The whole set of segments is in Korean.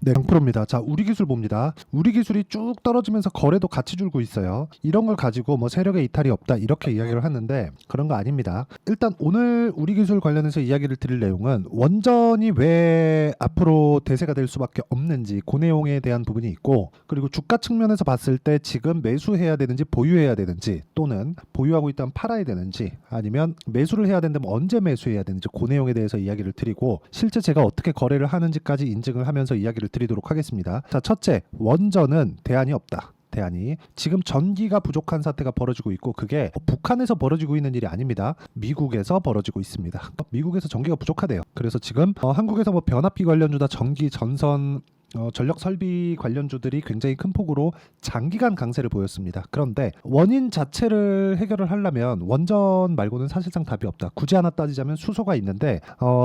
네, 강프로입니다. 자, 우리 기술 봅니다. 우리 기술이 쭉 떨어지면서 거래도 같이 줄고 있어요. 이런 걸 가지고 뭐 세력의 이탈이 없다 이렇게 이야기를 하는데 그런 거 아닙니다. 일단 오늘 우리 기술 관련해서 이야기를 드릴 내용은 원전이 왜 앞으로 대세가 될 수밖에 없는지 그 내용에 대한 부분이 있고, 그리고 주가 측면에서 봤을 때 지금 매수해야 되는지 보유해야 되는지, 또는 보유하고 있다면 팔아야 되는지, 아니면 매수를 해야 된다면 언제 매수해야 되는지 그 내용에 대해서 이야기를 드리고, 실제 제가 어떻게 거래를 하는지까지 인증을 하면서 이야기를 드리도록 하겠습니다. 자, 첫째, 원전은 대안이 없다. 대안이 지금 전기가 부족한 사태가 벌어지고 있고, 그게 북한에서 벌어지고 있는 일이 아닙니다. 미국에서 벌어지고 있습니다. 미국에서 전기가 부족하대요. 그래서 지금 한국에서 뭐 변압기 관련주다, 전기 전선 전력 설비 관련주들이 굉장히 큰 폭으로 장기간 강세를 보였습니다. 그런데 원인 자체를 해결을 하려면 원전 말고는 사실상 답이 없다. 굳이 하나 따지자면 수소가 있는데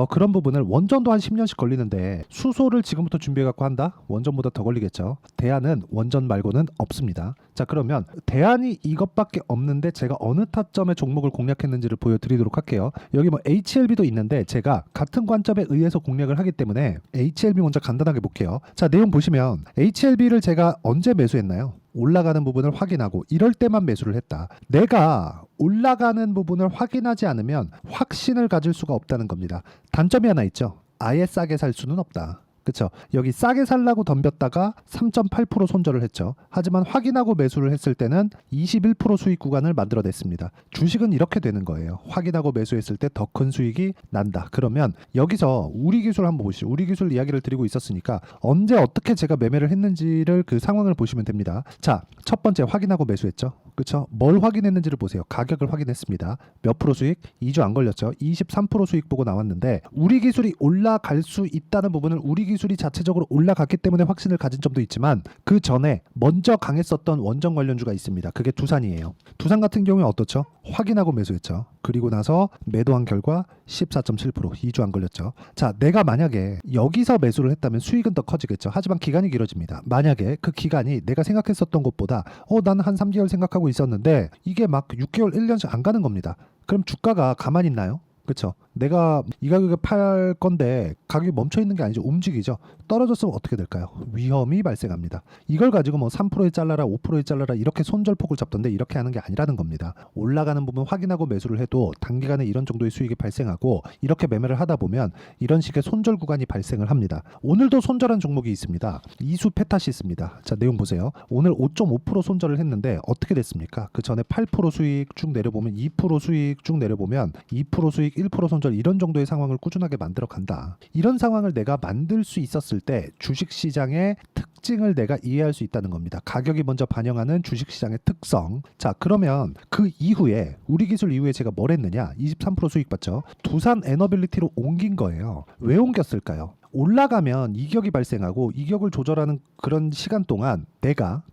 그런 부분을, 원전도 한 10년씩 걸리는데 수소를 지금부터 준비해 갖고 한다? 원전보다 더 걸리겠죠. 대안은 원전 말고는 없습니다. 자, 그러면 대안이 이것밖에 없는데 제가 어느 타점에 종목을 공략했는지를 보여드리도록 할게요. 여기 뭐 HLB도 있는데 제가 같은 관점에 의해서 공략을 하기 때문에 HLB 먼저 간단하게 볼게요. 자, 내용 보시면 HLB를 제가 언제 매수했나요? 올라가는 부분을 확인하고 이럴 때만 매수를 했다. 내가 올라가는 부분을 확인하지 않으면 확신을 가질 수가 없다는 겁니다. 단점이 하나 있죠. 아예 싸게 살 수는 없다. 그렇죠. 여기 싸게 살라고 덤볐다가 3.8% 손절을 했죠. 하지만 확인하고 매수를 했을 때는 21% 수익 구간을 만들어냈습니다. 주식은 이렇게 되는 거예요. 확인하고 매수했을 때 더 큰 수익이 난다. 그러면 여기서 우리 기술 한번 보시죠. 우리 기술 이야기를 드리고 있었으니까 언제 어떻게 제가 매매를 했는지를 그 상황을 보시면 됩니다. 자, 첫 번째 확인하고 매수했죠. 그렇죠. 뭘 확인했는지를 보세요. 가격을 확인했습니다. 몇 프로 수익? 2주 안 걸렸죠. 23% 수익 보고 나왔는데, 우리 기술이 올라갈 수 있다는 부분을, 우리 기술이 자체적으로 올라갔기 때문에 확신을 가진 점도 있지만 그 전에 먼저 강했었던 원전 관련주가 있습니다. 그게 두산이에요. 두산 같은 경우에 어떻죠? 확인하고 매수했죠. 그리고 나서 매도한 결과 14.7%, 2주 안 걸렸죠. 자, 내가 만약에 여기서 매수를 했다면 수익은 더 커지겠죠. 하지만 기간이 길어집니다. 만약에 그 기간이 내가 생각했었던 것보다 나는 한 3개월 생각하고 있었는데 이게 막 6개월, 1년씩 안 가는 겁니다. 그럼 주가가 가만히 있나요? 그렇죠. 내가 이 가격에 팔 건데 가격이 멈춰 있는 게 아니죠. 움직이죠. 떨어졌으면 어떻게 될까요? 위험이 발생합니다. 이걸 가지고 뭐 3%에 잘라라, 5%에 잘라라 이렇게 손절폭을 잡던데 이렇게 하는 게 아니라는 겁니다. 올라가는 부분 확인하고 매수를 해도 단기간에 이런 정도의 수익이 발생하고, 이렇게 매매를 하다 보면 이런 식의 손절 구간이 발생을 합니다. 오늘도 손절한 종목이 있습니다. 이수 페타시스입니다. 자, 내용 보세요. 오늘 5.5% 손절을 했는데 어떻게 됐습니까? 그 전에 8% 수익 쭉 내려보면, 2% 수익 쭉 내려보면 2% 수익, 1% 손절, 이런 정도의 상황을 꾸준하게 만들어 간다. 이런 상황을 내가 만들 수 있었을 때 주식시장의 특징을 내가 이해할 수 있다는 겁니다. 가격이 먼저 반영하는 주식시장의 특성. 자, 그러면 그 이후에, 우리 기술 이후에 제가 뭘 했느냐? 23% 수익 봤죠? 두산 에너빌리티로 옮긴 거예요. 왜 옮겼을까요? 올라가면 이격이 발생하고, 이격을 조절하는 그런 시간 동안 내가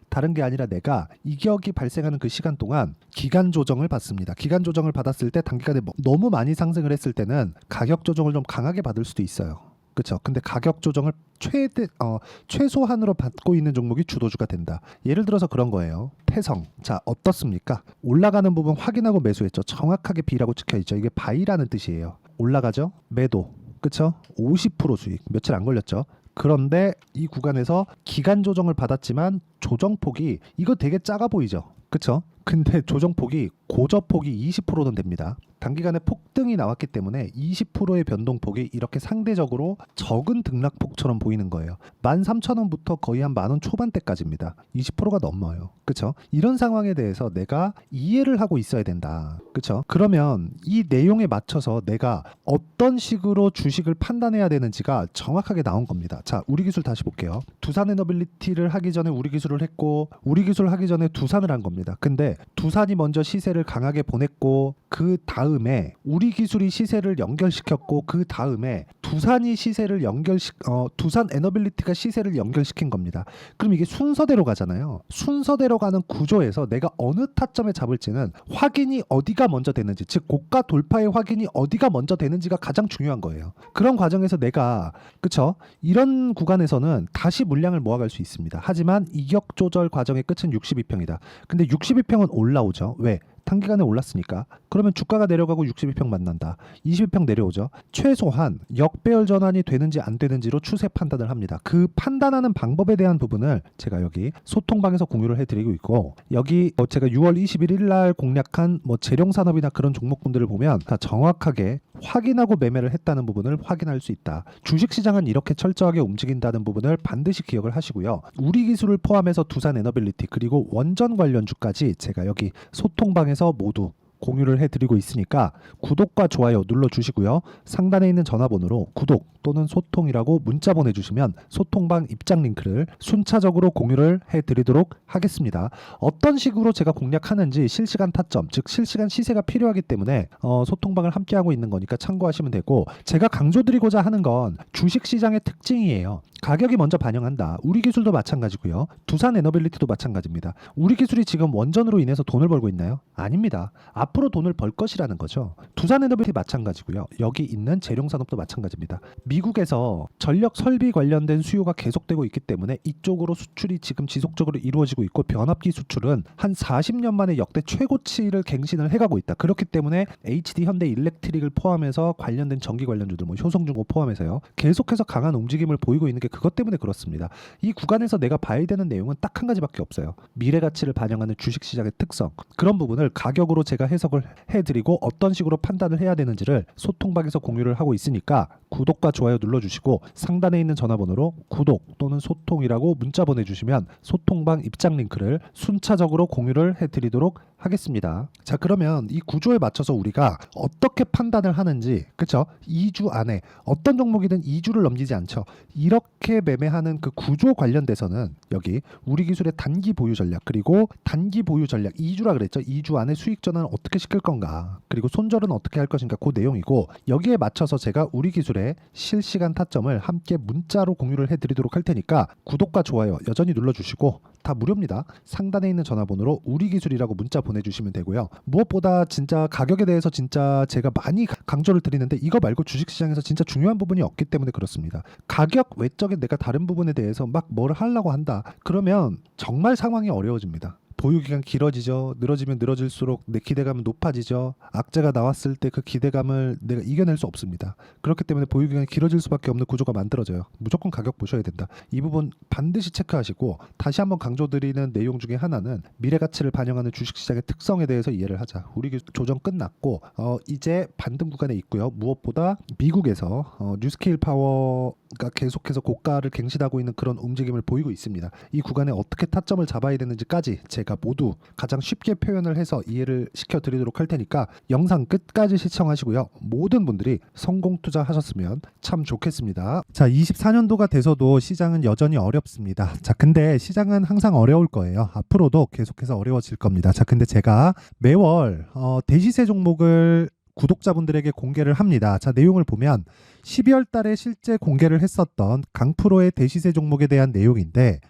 다른 게 아니라 내가 이격이 발생하는 그 시간 동안 기간 조정을 받습니다. 기간 조정을 받았을 때 단기간에 너무 많이 상승을 했을 때는 가격 조정을 좀 강하게 받을 수도 있어요. 그렇죠. 근데 가격 조정을 최소한으로 받고 있는 종목이 주도주가 된다. 예를 들어서 그런 거예요. 태성. 자, 어떻습니까? 올라가는 부분 확인하고 매수했죠. 정확하게 B라고 찍혀 있죠. 이게 바이라는 뜻이에요. 올라가죠. 매도. 그렇죠. 50% 수익. 며칠 안 걸렸죠. 그런데 이 구간에서 기간 조정을 받았지만 조정폭이, 이거 되게 작아 보이죠. 그쵸? 근데 조정폭이, 고저폭이 20%는 됩니다. 단기간에 폭등이 나왔기 때문에 20%의 변동폭이 이렇게 상대적으로 적은 등락폭처럼 보이는 거예요. 13,000원부터 거의 한 10,000원 초반대까지입니다. 20%가 넘어요. 그쵸? 이런 상황에 대해서 내가 이해를 하고 있어야 된다. 그쵸? 그러면 이 내용에 맞춰서 내가 어떤 식으로 주식을 판단해야 되는지가 정확하게 나온 겁니다. 자, 우리 기술 다시 볼게요. 두산 에너빌리티를 하기 전에 우리 기술을 했고, 우리 기술을 하기 전에 두산을 한 겁니다. 근데 두산이 먼저 시세를 강하게 보냈고, 그 다음에 우리 기술이 시세를 연결시켰고, 그 다음에 두산이 시세를 두산 에너빌리티가 시세를 연결시킨 겁니다. 그럼 이게 순서대로 가잖아요. 순서대로 가는 구조에서 내가 어느 타점에 잡을지는 확인이 어디가 먼저 되는지, 즉 고가 돌파의 확인이 어디가 먼저 되는지가 가장 중요한 거예요. 그런 과정에서 내가, 그쵸? 이런 구간에서는 다시 물량을 모아갈 수 있습니다. 하지만 이격 조절 과정의 끝은 62평이다. 근데 62평은 올라오죠. 왜? 단기간에 올랐으니까. 그러면 주가가 내려가고 62평 만난다. 22평 내려오죠. 최소한 역배열 전환이 되는지 안 되는지로 추세 판단을 합니다. 그 판단하는 방법에 대한 부분을 제가 여기 소통방에서 공유를 해드리고 있고, 여기 제가 6월 21일 날 공략한 재룡산업이나 그런 종목군들을 보면 다 정확하게 확인하고 매매를 했다는 부분을 확인할 수 있다. 주식시장은 이렇게 철저하게 움직인다는 부분을 반드시 기억을 하시고요. 우리 기술을 포함해서 두산 에너빌리티 그리고 원전 관련주까지 제가 여기 소통방에서 모두 공유를 해드리고 있으니까 구독과 좋아요 눌러주시고요. 상단에 있는 전화번호로 구독 또는 소통이라고 문자 보내주시면 소통방 입장 링크를 순차적으로 공유를 해드리도록 하겠습니다. 어떤 식으로 제가 공략하는지 실시간 타점, 즉 실시간 시세가 필요하기 때문에 소통방을 함께하고 있는 거니까 참고하시면 되고, 제가 강조드리고자 하는 건 주식시장의 특징이에요. 가격이 먼저 반영한다. 우리 기술도 마찬가지고요. 두산 에너빌리티도 마찬가지입니다. 우리 기술이 지금 원전으로 인해서 돈을 벌고 있나요? 아닙니다. 앞으로 돈을 벌 것이라는 거죠. 두산 에너빌리티 마찬가지고요. 여기 있는 재룡산업도 마찬가지입니다. 미국에서 전력 설비 관련된 수요가 계속되고 있기 때문에 이쪽으로 수출이 지금 지속적으로 이루어지고 있고, 변압기 수출은 한 40년 만에 역대 최고치를 갱신을 해가고 있다. 그렇기 때문에 HD 현대 일렉트릭을 포함해서 관련된 전기 관련주들, 효성중고 포함해서요, 계속해서 강한 움직임을 보이고 있는 게 그것 때문에 그렇습니다. 이 구간에서 내가 봐야 되는 내용은 딱 한 가지밖에 없어요. 미래 가치를 반영하는 주식시장의 특성, 그런 부분을 가격으로 제가 해석을 해드리고 어떤 식으로 판단을 해야 되는지를 소통방에서 공유를 하고 있으니까 구독과 좋아요 눌러주시고 상단에 있는 전화번호로 구독 또는 소통이라고 문자 보내주시면 소통방 입장 링크를 순차적으로 공유를 해드리도록 하겠습니다. 자, 그러면 이 구조에 맞춰서 우리가 어떻게 판단을 하는지, 그쵸? 2주 안에 어떤 종목이든 2주를 넘기지 않죠. 이렇게 매매하는 그 구조 관련돼서는 여기 우리 기술의 단기 보유 전략, 그리고 단기 보유 전략 2주라 그랬죠. 2주 안에 수익 전환을 어떻게 시킬 건가, 그리고 손절은 어떻게 할 것인가, 그 내용이고, 여기에 맞춰서 제가 우리 기술의 실시간 타점을 함께 문자로 공유를 해드리도록 할 테니까 구독과 좋아요 여전히 눌러주시고, 다 무료입니다. 상단에 있는 전화번호로 우리 기술이라고 문자 보내주시면 되고요. 무엇보다 진짜 가격에 대해서 진짜 제가 많이 강조를 드리는데, 이거 말고 주식시장에서 진짜 중요한 부분이 없기 때문에 그렇습니다. 가격 외적인 내가 다른 부분에 대해서 막 뭘 하려고 한다 그러면 정말 상황이 어려워집니다. 보유기간 길어지죠. 늘어지면 늘어질수록 내 기대감은 높아지죠. 악재가 나왔을 때 그 기대감을 내가 이겨낼 수 없습니다. 그렇기 때문에 보유기간이 길어질 수밖에 없는 구조가 만들어져요. 무조건 가격 보셔야 된다. 이 부분 반드시 체크하시고, 다시 한번 강조드리는 내용 중에 하나는 미래가치를 반영하는 주식시장의 특성에 대해서 이해를 하자. 우리 조정 끝났고 이제 반등 구간에 있고요. 무엇보다 미국에서 뉴스케일 파워가 계속해서 고가를 갱신하고 있는 그런 움직임을 보이고 있습니다. 이 구간에 어떻게 타점을 잡아야 되는지까지 제가 모두 가장 쉽게 표현을 해서 이해를 시켜드리도록 할 테니까 영상 끝까지 시청하시고요. 모든 분들이 성공 투자하셨으면 참 좋겠습니다. 자, 24년도가 돼서도 시장은 여전히 어렵습니다. 자, 근데 시장은 항상 어려울 거예요. 앞으로도 계속해서 어려워질 겁니다. 자, 근데 제가 매월 대시세 종목을 구독자분들에게 공개를 합니다. 자, 내용을 보면 12월 달에 실제 공개를 했었던 강프로의 대시세 종목에 대한 내용인데,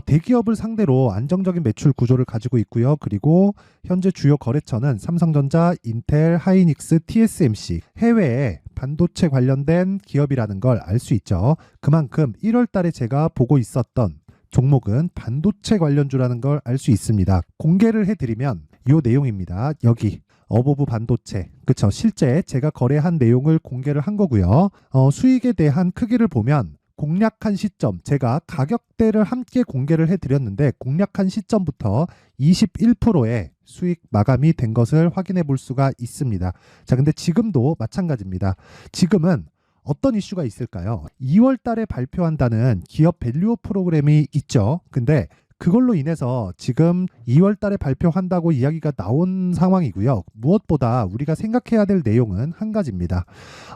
대기업을 상대로 안정적인 매출 구조를 가지고 있고요. 그리고 현재 주요 거래처는 삼성전자, 인텔, 하이닉스, TSMC, 해외에 반도체 관련된 기업이라는 걸 알 수 있죠. 그만큼 1월 달에 제가 보고 있었던 종목은 반도체 관련주라는 걸 알 수 있습니다. 공개를 해드리면 이 내용입니다. 여기 어보브 반도체, 그쵸? 실제 제가 거래한 내용을 공개를 한 거고요. 수익에 대한 크기를 보면 공략한 시점, 제가 가격대를 함께 공개를 해드렸는데 공략한 시점부터 21%의 수익 마감이 된 것을 확인해 볼 수가 있습니다. 자, 근데 지금도 마찬가지입니다. 지금은 어떤 이슈가 있을까요? 2월 달에 발표한다는 기업 밸류업 프로그램이 있죠. 근데 그걸로 인해서 지금 2월 달에 발표한다고 이야기가 나온 상황이고요. 무엇보다 우리가 생각해야 될 내용은 한 가지입니다.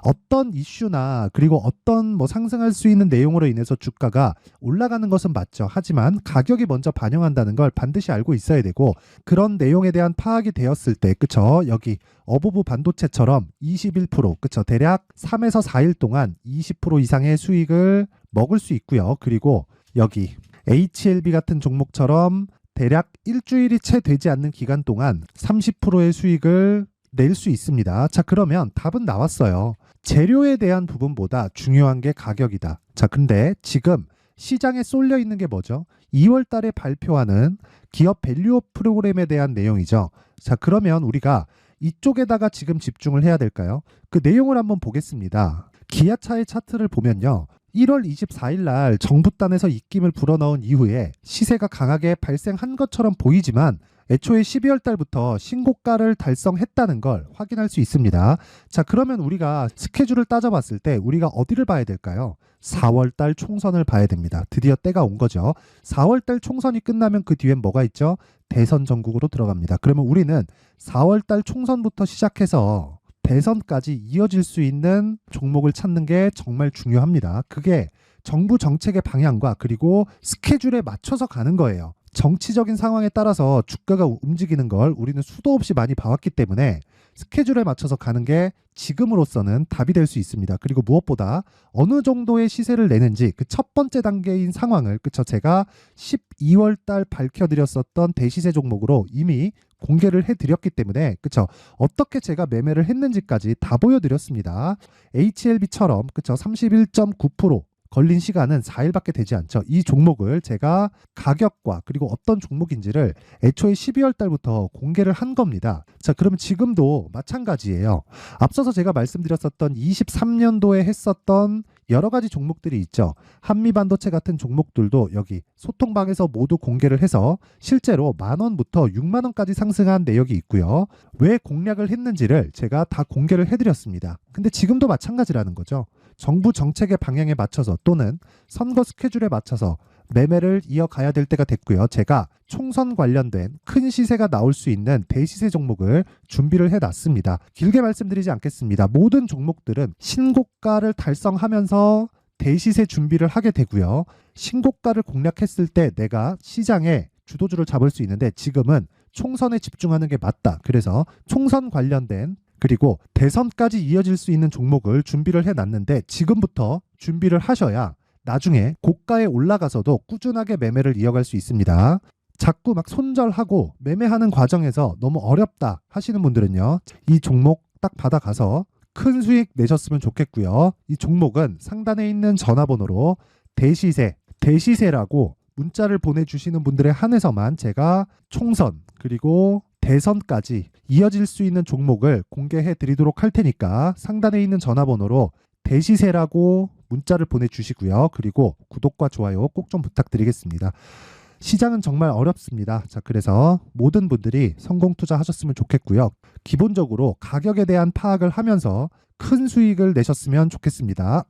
어떤 이슈나 그리고 어떤 상승할 수 있는 내용으로 인해서 주가가 올라가는 것은 맞죠. 하지만 가격이 먼저 반영한다는 걸 반드시 알고 있어야 되고, 그런 내용에 대한 파악이 되었을 때, 그쵸? 여기 어보브 반도체처럼 21%, 그쵸? 대략 3에서 4일 동안 20% 이상의 수익을 먹을 수 있고요. 그리고 여기 HLB 같은 종목처럼 대략 일주일이 채 되지 않는 기간 동안 30%의 수익을 낼 수 있습니다. 자, 그러면 답은 나왔어요. 재료에 대한 부분보다 중요한 게 가격이다. 자, 근데 지금 시장에 쏠려 있는 게 뭐죠? 2월 달에 발표하는 기업 밸류업 프로그램에 대한 내용이죠. 자, 그러면 우리가 이쪽에다가 지금 집중을 해야 될까요? 그 내용을 한번 보겠습니다. 기아차의 차트를 보면요. 1월 24일 날 정부단에서 입김을 불어넣은 이후에 시세가 강하게 발생한 것처럼 보이지만 애초에 12월 달부터 신고가를 달성했다는 걸 확인할 수 있습니다. 자, 그러면 우리가 스케줄을 따져봤을 때 우리가 어디를 봐야 될까요? 4월 달 총선을 봐야 됩니다. 드디어 때가 온 거죠. 4월 달 총선이 끝나면 그 뒤엔 뭐가 있죠? 대선 전국으로 들어갑니다. 그러면 우리는 4월 달 총선부터 시작해서 대선까지 이어질 수 있는 종목을 찾는 게 정말 중요합니다. 그게 정부 정책의 방향과 그리고 스케줄에 맞춰서 가는 거예요. 정치적인 상황에 따라서 주가가 움직이는 걸 우리는 수도 없이 많이 봐왔기 때문에 스케줄에 맞춰서 가는 게 지금으로서는 답이 될 수 있습니다. 그리고 무엇보다 어느 정도의 시세를 내는지 그 첫 번째 단계인 상황을 그쵸 제가 12월 달 밝혀드렸었던 대시세 종목으로 이미 공개를 해드렸기 때문에 그쵸 어떻게 제가 매매를 했는지까지 다 보여드렸습니다. HLB처럼 그쵸 31.9% 걸린 시간은 4일밖에 되지 않죠. 이 종목을 제가 가격과 그리고 어떤 종목인지를 애초에 12월 달부터 공개를 한 겁니다. 자, 그러면 지금도 마찬가지예요. 앞서서 제가 말씀드렸었던 23년도에 했었던 여러 가지 종목들이 있죠. 한미반도체 같은 종목들도 여기 소통방에서 모두 공개를 해서 실제로 10,000원부터 60,000원까지 상승한 내역이 있고요. 왜 공략을 했는지를 제가 다 공개를 해드렸습니다. 근데 지금도 마찬가지라는 거죠. 정부 정책의 방향에 맞춰서 또는 선거 스케줄에 맞춰서 매매를 이어가야 될 때가 됐고요. 제가 총선 관련된 큰 시세가 나올 수 있는 대시세 종목을 준비를 해놨습니다. 길게 말씀드리지 않겠습니다. 모든 종목들은 신고가를 달성하면서 대시세 준비를 하게 되고요. 신고가를 공략했을 때 내가 시장에 주도주를 잡을 수 있는데 지금은 총선에 집중하는 게 맞다. 그래서 총선 관련된 그리고 대선까지 이어질 수 있는 종목을 준비를 해놨는데 지금부터 준비를 하셔야 나중에 고가에 올라가서도 꾸준하게 매매를 이어갈 수 있습니다. 자꾸 막 손절하고 매매하는 과정에서 너무 어렵다 하시는 분들은요. 이 종목 딱 받아가서 큰 수익 내셨으면 좋겠고요. 이 종목은 상단에 있는 전화번호로 대시세라고 문자를 보내주시는 분들에 한해서만 제가 총선 그리고 대선까지 이어질 수 있는 종목을 공개해 드리도록 할 테니까 상단에 있는 전화번호로 대시세라고 문자를 보내주시고요. 그리고 구독과 좋아요 꼭 좀 부탁드리겠습니다. 시장은 정말 어렵습니다. 자, 그래서 모든 분들이 성공 투자하셨으면 좋겠고요. 기본적으로 가격에 대한 파악을 하면서 큰 수익을 내셨으면 좋겠습니다.